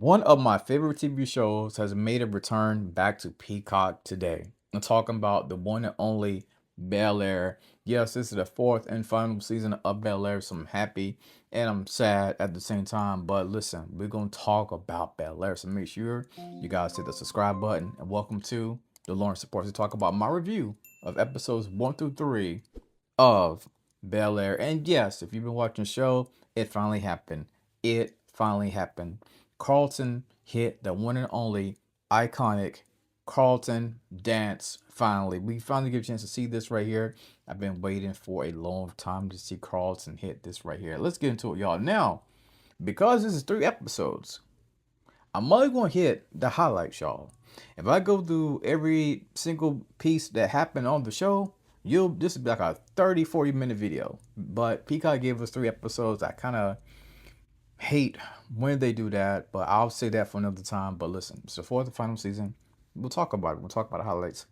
One of my favorite TV shows has made a return back to Peacock today. I'm talking about the one and only Belair. Yes, this is the fourth and final season of Belair, so I'm happy and I'm sad at the same time. But listen, we're going to talk about Belair, so make sure you guys hit the subscribe button. And welcome to the Lawrence Supports to talk about my review of episodes 1 through 3 of Belair. And yes, if you've been watching the show, it finally happened. It finally happened. Carlton hit the one and only iconic Carlton dance finally. We finally get a chance to see this right here. I've been waiting for a long time to see Carlton hit this right here. Let's get into it, y'all. Now, because this is 3 episodes, I'm only going to hit the highlights, y'all. If I go through every single piece that happened on the show, this will be like a 30-40 minute video. But Peacock gave us 3 episodes. I kind of hate when they do that, but I'll say that for another time. But listen, it's the fourth and final season. We'll talk about it. We'll talk about the highlights.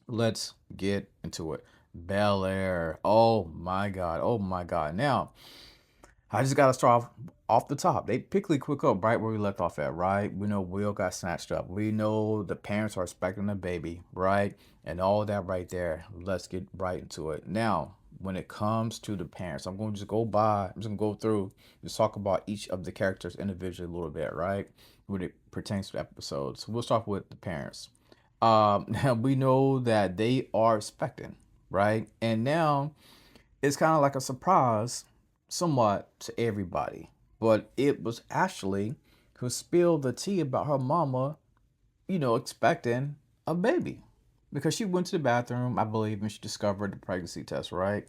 Let's get into it. Belair. Oh my god. Oh my god. Now, I just gotta start off the top. They quickly quick up right where we left off at, right? We know Will got snatched up. We know the parents are expecting a baby, right? And all that right there. Let's get right into it. Now, when it comes to the parents, I'm going to just I'm just gonna go through, just talk about each of the characters individually a little bit, right? When it pertains to episodes. We'll start with the parents. Now we know that they are expecting, right? And now it's kind of like a surprise somewhat to everybody. But it was Ashley who spilled the tea about her mama, expecting a baby. Because she went to the bathroom, I believe, and she discovered the pregnancy test, right?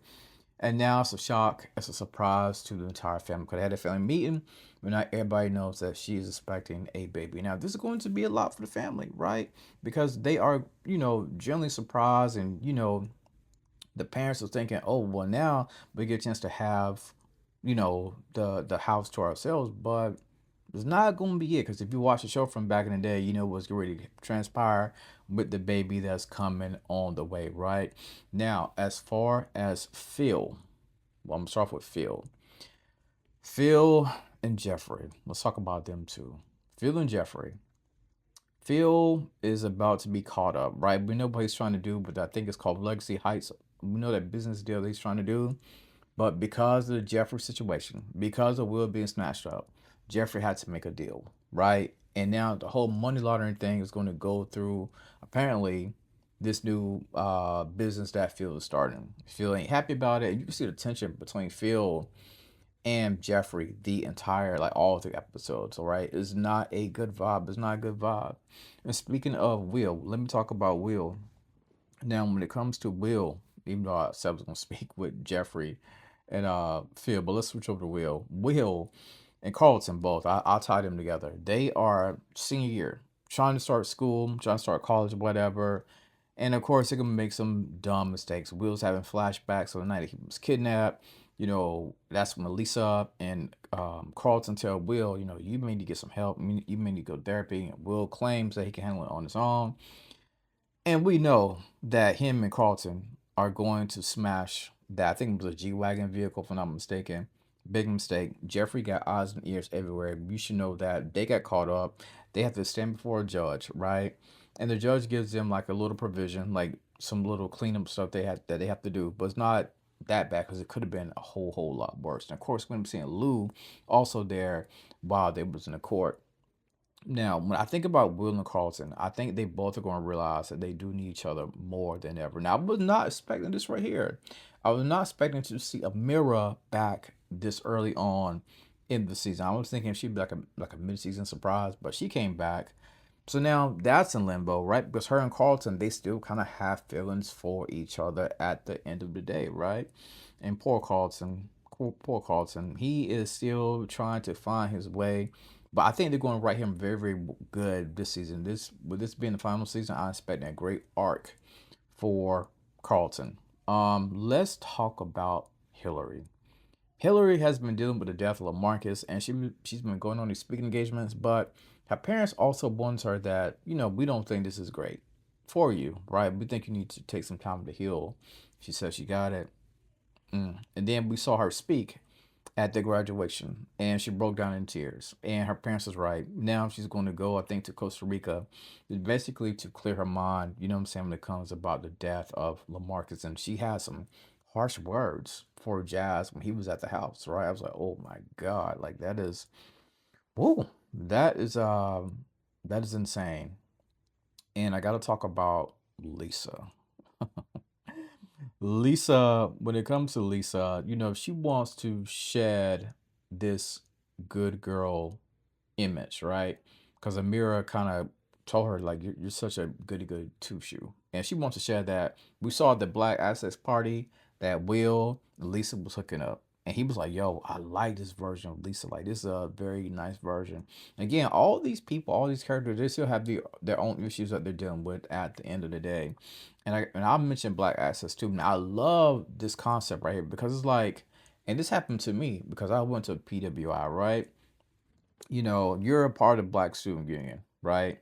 And now it's a shock, it's a surprise to the entire family. Because they had a family meeting, but not everybody knows that she is expecting a baby. Now, this is going to be a lot for the family, right? Because they are, generally surprised and, the parents are thinking, oh well, now we get a chance to have, the house to ourselves, but it's not going to be it. Because if you watch the show from back in the day, you know what's ready to transpire with the baby that's coming on the way, right? Now, as far as Phil, well, I'm gonna start off with Phil. Phil and Jeffrey. Let's talk about them too. Phil and Jeffrey. Phil is about to be caught up, right? We know what he's trying to do, but I think it's called Legacy Heights. We know that business deal that he's trying to do. But because of the Jeffrey situation, because of Will being snatched up, Jeffrey had to make a deal, right? And now the whole money laundering thing is going to go through, apparently, this new business that Phil is starting. Phil ain't happy about it. You can see the tension between Phil and Jeffrey the entire, like all 3 episodes, all right? It's not a good vibe. It's not a good vibe. And speaking of Will, let me talk about Will. Now, when it comes to Will, even though I said I was going to speak with Jeffrey and Phil, but let's switch over to Will. Will and Carlton both, I'll tie them together. They are senior year, trying to start school, trying to start college, whatever. And of course, they're going to make some dumb mistakes. Will's having flashbacks of the night he was kidnapped. That's when Lisa and Carlton tell Will, you may need to get some help. You may need to go to therapy. And Will claims that he can handle it on his own. And we know that him and Carlton are going to smash that. I think it was a G Wagon vehicle, if I'm not mistaken. Big mistake. Jeffrey got eyes and ears everywhere. You should know that they got caught up. They have to stand before a judge, right? And the judge gives them like a little provision, like some little cleanup stuff they have to do. But it's not that bad because it could have been a whole lot worse. And of course, when I'm seeing Lou also there while they was in the court. Now, when I think about Will and Carlton, I think they both are going to realize that they do need each other more than ever. Now, I was not expecting this right here. I was not expecting to see Amira back this early on in the season. I was thinking she'd be like a mid-season surprise, but she came back. So now that's in limbo, right? Because her and Carlton, they still kind of have feelings for each other at the end of the day, right? And poor Carlton, he is still trying to find his way. But I think they're going to write him very, very good this season. With this being the final season, I expect a great arc for Carlton. Let's talk about Hillary. Hillary has been dealing with the death of Lamarcus, and she's been going on these speaking engagements. But her parents also warned her that we don't think this is great for you, right? We think you need to take some time to heal. She said she got it, and then we saw her speak at the graduation, and she broke down in tears. And her parents was right. Now she's going to go, I think, to Costa Rica, basically to clear her mind. You know what I'm saying, when it comes about the death of Lamarcus, and she had some harsh words for Jazz when he was at the house. Right, I was like, oh my god, like that is, whoa, that is insane. And I got to talk about Lisa. Lisa, when it comes to Lisa, she wants to shed this good girl image, right? Because Amira kind of told her, like, you're such a goody goody two shoe. And she wants to share that. We saw at the Black Access Party that Will and Lisa was hooking up. And he was like, yo, I like this version of Lisa. Like, this is a very nice version. Again, all these people, all these characters, they still have their own issues that they're dealing with at the end of the day. And I mentioned Black Access too. Now, I love this concept right here because it's like, and this happened to me because I went to PWI, right? You're a part of Black Student Union, right?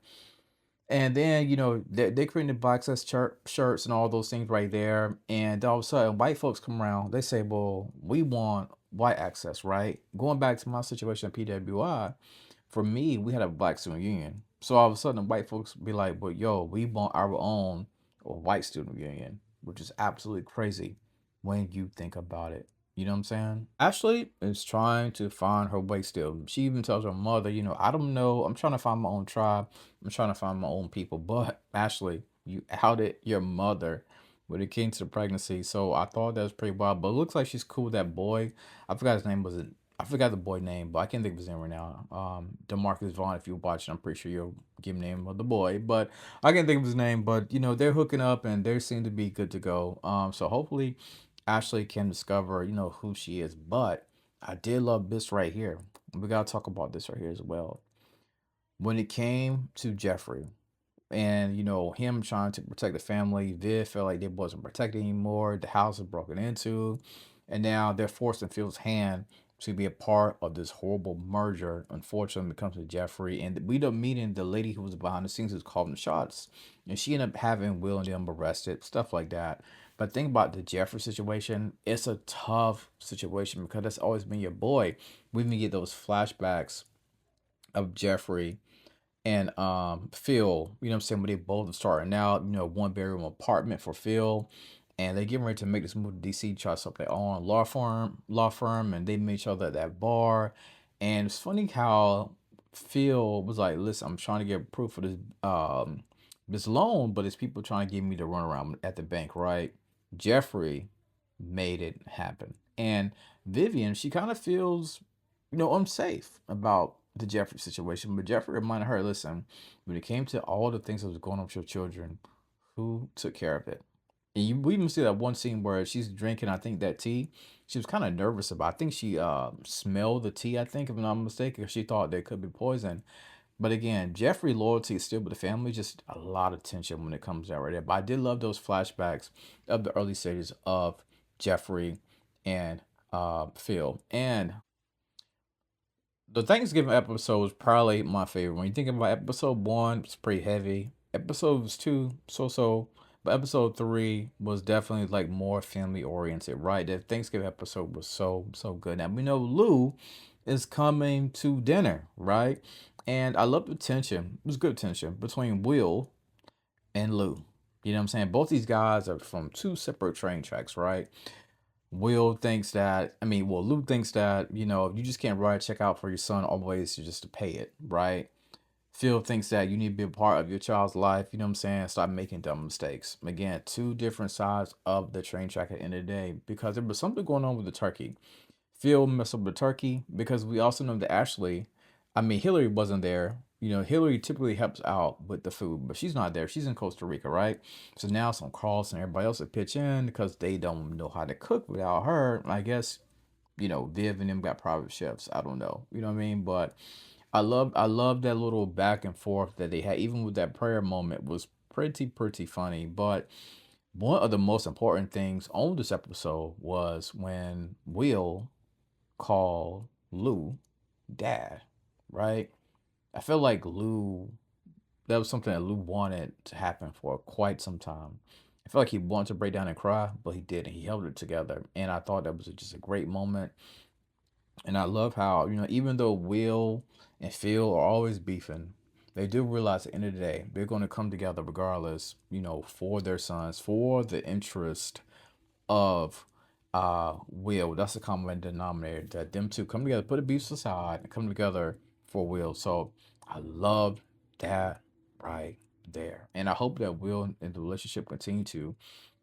And then, they created Black Access shirts and all those things right there. And all of a sudden, white folks come around. They say, well, we want white access, right? Going back to my situation at PWI, for me, we had a Black Student Union. So all of a sudden, white folks be like, well, yo, we want our own white student union, which is absolutely crazy when you think about it. You know what I'm saying? Ashley is trying to find her way still. She even tells her mother, I don't know. I'm trying to find my own tribe. I'm trying to find my own people. But Ashley, you outed your mother when it came to the pregnancy. So I thought that was pretty wild. But it looks like she's cool with that boy. I forgot his name. I forgot the boy name, but I can't think of his name right now. Demarcus Vaughn, if you're watching, I'm pretty sure you'll give the name of the boy, but I can't think of his name. But they're hooking up and they seem to be good to go. So hopefully Ashley can discover, who she is. But I did love this right here. We gotta talk about this right here as well. When it came to Jeffrey, and him trying to protect the family, Viv felt like they wasn't protected anymore. The house was broken into, and now they're forcing Phil's hand to be a part of this horrible merger. Unfortunately, when it comes to Jeffrey, and we don't meeting the lady who was behind the scenes who's calling the shots, and she ended up having Will and them arrested, stuff like that. But think about the Jeffrey situation. It's a tough situation because that's always been your boy. We even get those flashbacks of Jeffrey and Phil, you know what I'm saying, when they both are starting out, one bedroom apartment for Phil, and they getting ready to make this move to DC, try to start their own law firm, and they meet each other at that bar. And it's funny how Phil was like, listen, I'm trying to get proof of this loan, but it's people trying to get me to run around at the bank, right? Jeffrey made it happen. And Vivian, she kind of feels, unsafe about the Jeffrey situation. But Jeffrey reminded her, listen, when it came to all the things that was going on with your children, who took care of it? And we even see that one scene where she's drinking, I think, that tea. She was kind of nervous about. I think she smelled the tea. I think, if I'm not mistaken, 'cause she thought there could be poison. But again, Jeffrey loyalty is still with the family. Just a lot of tension when it comes out right there. But I did love those flashbacks of the early stages of Jeffrey and Phil. And the Thanksgiving episode was probably my favorite. When you think about episode one, it's pretty heavy. Episodes two, so so. But episode three was definitely like more family oriented, right? The Thanksgiving episode was so good. Now we know Lou is coming to dinner, right? And I love the tension. It was good tension between Will and Lou. You know what I'm saying? Both these guys are from two separate train tracks, right? Will thinks that, I mean, well, Luke thinks that, you just can't write a check out for your son always just to pay it, right? Phil thinks that you need to be a part of your child's life, you know what I'm saying? Stop making dumb mistakes. Again, two different sides of the train track at the end of the day because there was something going on with the turkey. Phil messed up the turkey because we also know that Ashley, I mean, Hillary wasn't there. Hillary typically helps out with the food, but she's not there. She's in Costa Rica, right? So now some Carlos and everybody else to pitch in because they don't know how to cook without her. I guess, Viv and them got private chefs. I don't know. You know what I mean? But I love that little back and forth that they had. Even with that prayer moment was pretty funny. But one of the most important things on this episode was when Will call Lou dad, right? I feel like that was something that Lou wanted to happen for quite some time. I feel like he wanted to break down and cry, but he didn't. He held it together. And I thought that was just a great moment. And I love how, even though Will and Phil are always beefing, they do realize at the end of the day, they're going to come together regardless, for their sons, for the interest of Will. That's the common denominator, that them two come together, put the beefs aside, and come together for Will. So I love that right there. And I hope that Will and the relationship continue to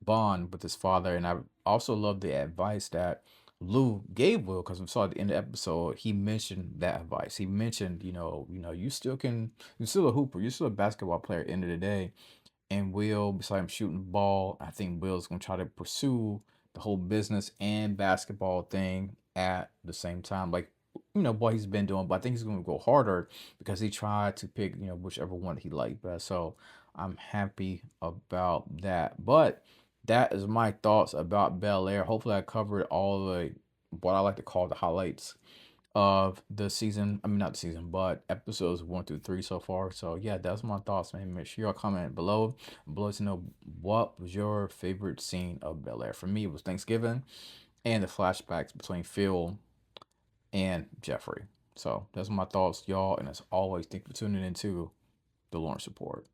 bond with his father. And I also love the advice that Lou gave Will, because we saw at the end of the episode, he mentioned that advice. He mentioned, you're still a hooper, you're still a basketball player at the end of the day. And Will, beside him shooting the ball, I think Will's gonna try to pursue the whole business and basketball thing at the same time. Like, what he's been doing, but I think he's gonna go harder because he tried to pick, whichever one he liked best. So I'm happy about that. But that is my thoughts about Bel Air. Hopefully I covered all the what I like to call the highlights of the season. I mean, not the season, but episodes 1 through 3 so far. So yeah, that's my thoughts, man. Make sure y'all comment below to know what was your favorite scene of Bel Air. For me, it was Thanksgiving and the flashbacks between Phil and Jeffrey. So that's my thoughts, y'all. And as always, thank you for tuning into the Lawrence Report.